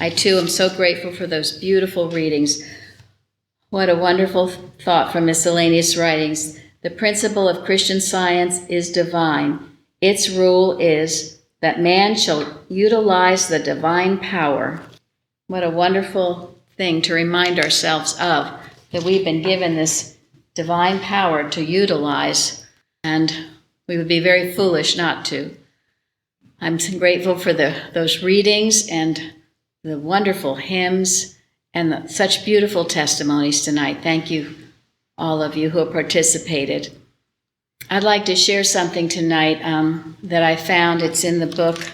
I too am so grateful for those beautiful readings. What a wonderful thought from Miscellaneous Writings. The principle of Christian Science is divine. Its rule is that man shall utilize the divine power. What a wonderful thing to remind ourselves of, that we've been given this divine power to utilize, and we would be very foolish not to. I'm grateful for those readings and the wonderful hymns and such beautiful testimonies tonight. Thank you, all of you who have participated. I'd like to share something tonight that I found. It's in the book,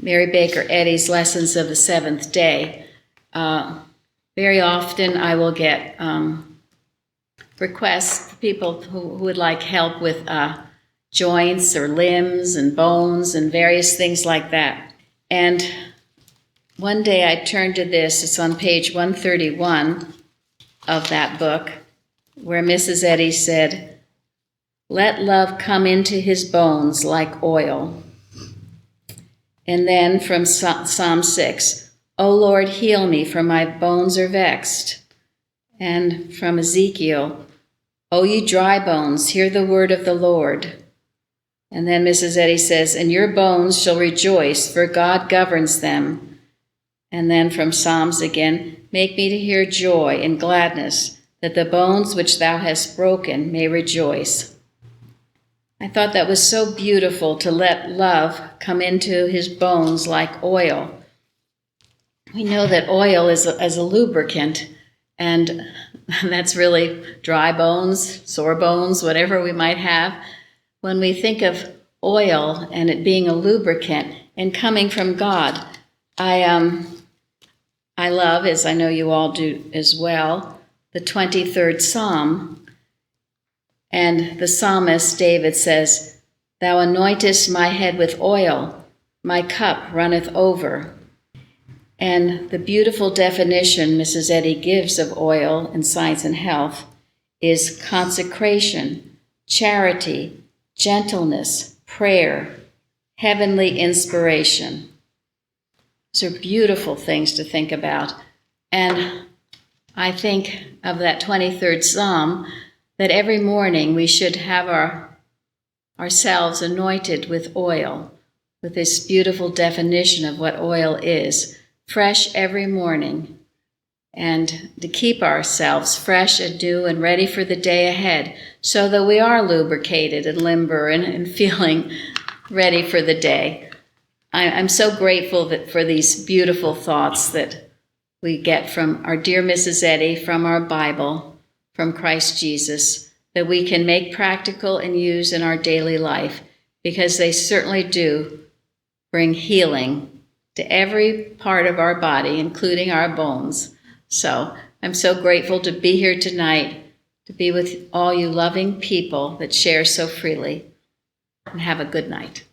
Mary Baker Eddy's Lessons of the Seventh Day. Very often I will get requests for people who would like help with joints or limbs and bones and various things like that. And one day I turned to this. It's on page 131 of that book, where Mrs. Eddy said, "Let love come into his bones like oil." And then from Psalm 6, "O Lord, heal me, for my bones are vexed." And from Ezekiel, "O ye dry bones, hear the word of the Lord." And then Mrs. Eddy says, "And your bones shall rejoice, for God governs them." And then from Psalms again, "Make me to hear joy and gladness, that the bones which thou hast broken may rejoice." I thought that was so beautiful, to let love come into his bones like oil. We know that oil is a lubricant, and that's really dry bones, sore bones, whatever we might have. When we think of oil and it being a lubricant and coming from God, I love, as I know you all do as well, the 23rd Psalm. And the psalmist, David, says, "Thou anointest my head with oil, my cup runneth over." And the beautiful definition Mrs. Eddy gives of oil in Science and Health is consecration, charity, gentleness, prayer, heavenly inspiration. Those are beautiful things to think about. And I think of that 23rd Psalm, that every morning we should have ourselves anointed with oil, with this beautiful definition of what oil is, fresh every morning, and to keep ourselves fresh and new and ready for the day ahead, so that we are lubricated and limber and feeling ready for the day. I'm so grateful for these beautiful thoughts that we get from our dear Mrs. Eddy, from our Bible, from Christ Jesus, that we can make practical and use in our daily life, because they certainly do bring healing to every part of our body, including our bones. So I'm so grateful to be here tonight, to be with all you loving people that share so freely. And have a good night.